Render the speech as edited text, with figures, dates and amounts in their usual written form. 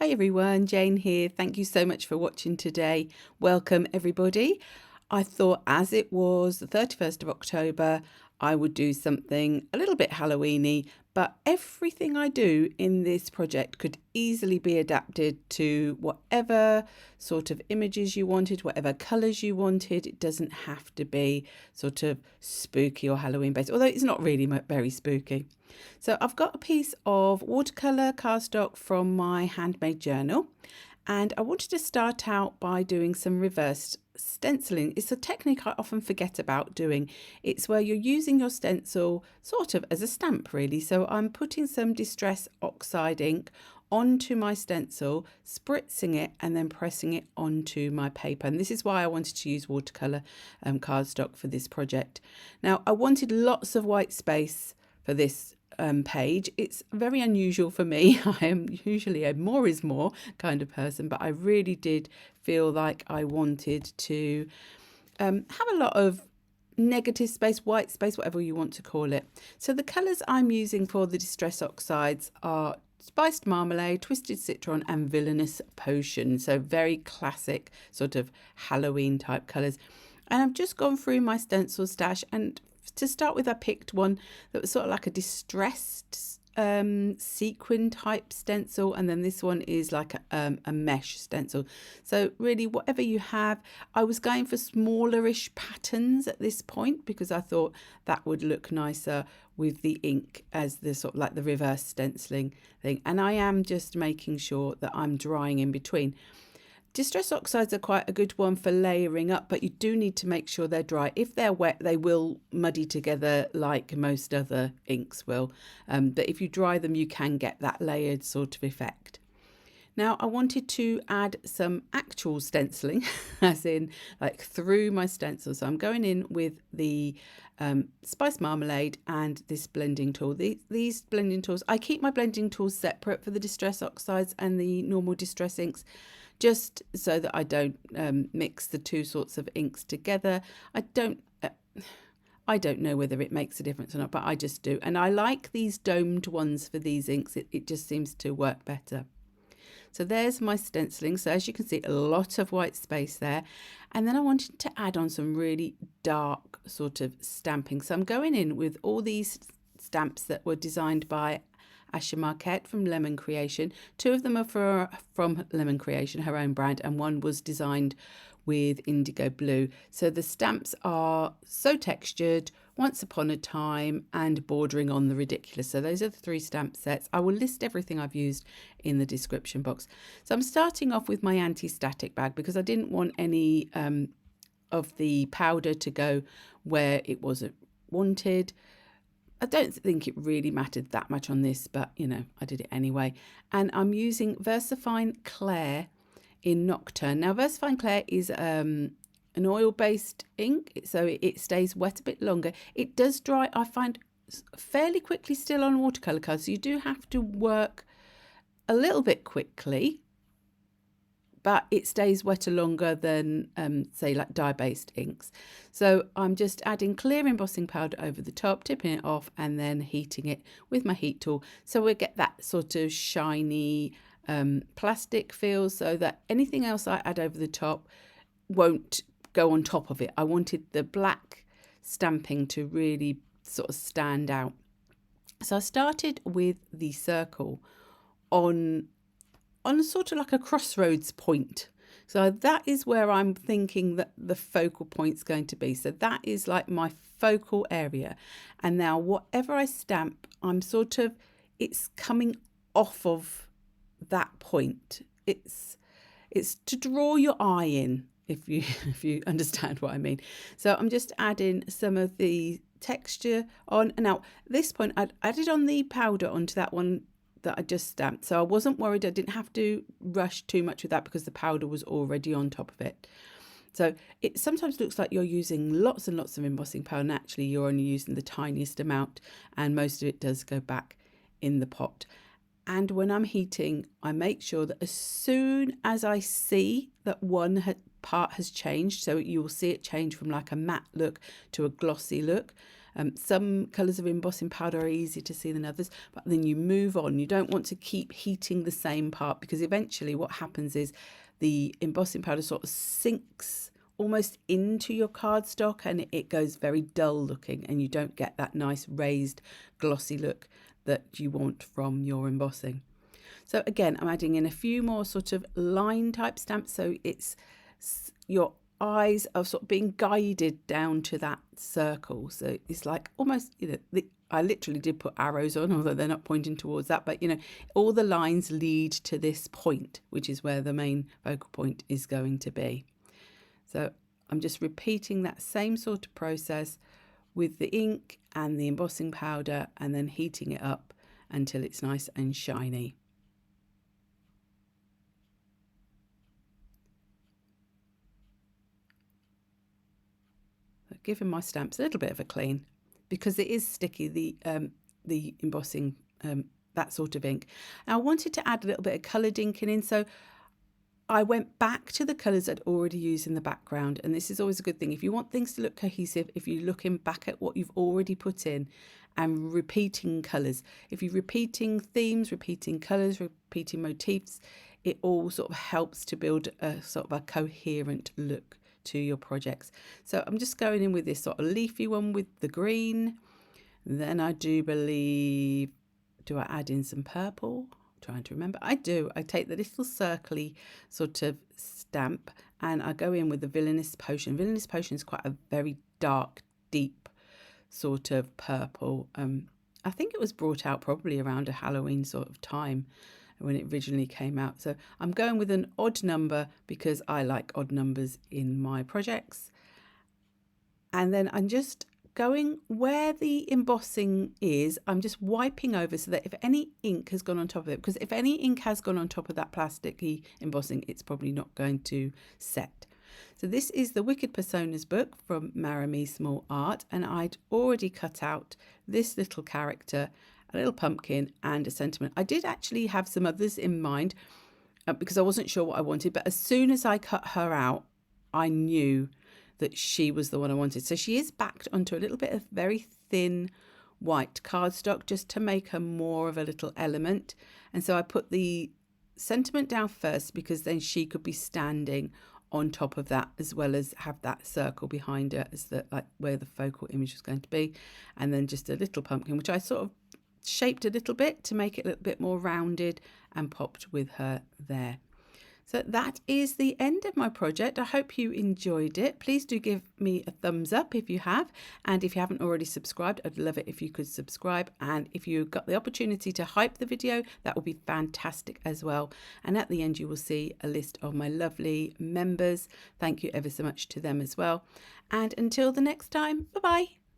Hi everyone, Jane here. Thank you so much for watching today. Welcome everybody. I thought as it was the 31st of October, I would do something a little bit Halloweeny, but everything I do in this project could easily be adapted to whatever sort of images you wanted, whatever colours you wanted. It doesn't have to be sort of spooky or Halloween based, although it's not really very spooky. So I've got a piece of watercolour cardstock from my handmade journal, and I wanted to start out by doing some reverse stenciling. It's a technique I often forget about doing. It's where you're using your stencil sort of as a stamp really. So I'm putting some Distress Oxide ink onto my stencil, spritzing it and then pressing it onto my paper. And this is why I wanted to use watercolour cardstock for this project. Now I wanted lots of white space for this page. It's very unusual for me. I am usually a more is more kind of person, but I really did feel like I wanted to have a lot of negative space, white space, whatever you want to call it. So the colours I'm using for the Distress Oxides are Spiced Marmalade, Twisted Citron and Villainous Potion. So very classic sort of Halloween type colours. And I've just gone through my stencil stash, and to start with I picked one that was sort of like a distressed sequin type stencil, and then this one is like a mesh stencil. So really whatever you have. I was going for smallerish patterns at this point because I thought that would look nicer with the ink as the sort of like the reverse stenciling thing, and I am just making sure that I'm drying in between. Distress Oxides are quite a good one for layering up, but you do need to make sure they're dry. If they're wet, they will muddy together like most other inks will. But if you dry them, you can get that layered sort of effect. Now I wanted to add some actual stenciling, as in like through my stencil. So I'm going in with the Spiced Marmalade and this blending tool. These blending tools, I keep my blending tools separate for the Distress Oxides and the normal Distress inks, just so that I don't mix the two sorts of inks together. I don't know whether it makes a difference or not, but I just do. And I like these domed ones for these inks. It just seems to work better. So there's my stenciling. So as you can see, a lot of white space there. And then I wanted to add on some really dark sort of stamping. So I'm going in with all these stamps that were designed by Asha Marquette from Lemon Creation. Two of them are from Lemon Creation, her own brand, and one was designed with IndigoBlu. So the stamps are so textured, once upon a time, and bordering on the ridiculous. So those are the three stamp sets. I will list everything I've used in the description box. So I'm starting off with my anti-static bag because I didn't want any of the powder to go where it wasn't wanted. I don't think it really mattered that much on this, but you know, I did it anyway. And I'm using Versafine Clair in Nocturne. Now Versafine Clair is an oil-based ink, so it stays wet a bit longer. It does dry, I find, fairly quickly still on watercolour cards, so you do have to work a little bit quickly, but it stays wetter longer than say like dye-based inks. So I'm just adding clear embossing powder over the top, tipping it off and then heating it with my heat tool, so we get that sort of shiny plastic feel, so that anything else I add over the top won't go on top of it. I wanted the black stamping to really sort of stand out. So I started with the circle on sort of like a crossroads point. So that is where I'm thinking that the focal point's going to be. So that is like my focal area. And now whatever I stamp, I'm sort of, it's coming off of that point. It's to draw your eye in, if you understand what I mean. So I'm just adding some of the texture on. Now this point I'd added on the powder onto that one that I just stamped, so I wasn't worried. I didn't have to rush too much with that because the powder was already on top of it. So it sometimes looks like you're using lots and lots of embossing powder, and actually you're only using the tiniest amount, and most of it does go back in the pot. And when I'm heating, I make sure that as soon as I see that one part has changed, so you will see it change from like a matte look to a glossy look, Some colours of embossing powder are easier to see than others, but then you move on. You don't want to keep heating the same part, because eventually what happens is the embossing powder sort of sinks almost into your cardstock and it goes very dull looking, and you don't get that nice raised glossy look that you want from your embossing. So again, I'm adding in a few more sort of line type stamps, so it's your eyes are sort of being guided down to that circle. So it's like almost, I literally did put arrows on, although they're not pointing towards that, but all the lines lead to this point, which is where the main focal point is going to be. So I'm just repeating that same sort of process with the ink and the embossing powder, and then heating it up until it's nice and shiny. Giving my stamps a little bit of a clean, because it is sticky, the embossing, that sort of ink. Now I wanted to add a little bit of coloured inking in, so I went back to the colours I'd already used in the background, and this is always a good thing. If you want things to look cohesive, if you're looking back at what you've already put in and repeating colours, if you're repeating themes, repeating colours, repeating motifs, it all sort of helps to build a sort of a coherent look to your projects. So I'm just going in with this sort of leafy one with the green. Then I do believe, do I add in some purple? Trying to remember. I do. I take the little circly sort of stamp and I go in with the Villainous Potion. Villainous Potion is quite a very dark, deep sort of purple. I think it was brought out probably around a Halloween sort of time when it originally came out. So I'm going with an odd number because I like odd numbers in my projects. And then I'm just going where the embossing is, I'm just wiping over so that if any ink has gone on top of it, because if any ink has gone on top of that plasticky embossing, it's probably not going to set. So this is the Wicked Personas book from Maremi Small Art, and I'd already cut out this little character, a little pumpkin and a sentiment. I did actually have some others in mind because I wasn't sure what I wanted, but as soon as I cut her out, I knew that she was the one I wanted. So she is backed onto a little bit of very thin white cardstock just to make her more of a little element. And so I put the sentiment down first because then she could be standing on top of that, as well as have that circle behind her as the like where the focal image was going to be. And then just a little pumpkin, which I sort of shaped a little bit to make it a little bit more rounded and popped with her there. So that is the end of my project. I hope you enjoyed it. Please do give me a thumbs up if you have. And if you haven't already subscribed, I'd love it if you could subscribe. And if you got the opportunity to hype the video, that would be fantastic as well. And at the end, you will see a list of my lovely members. Thank you ever so much to them as well. And until the next time, bye-bye.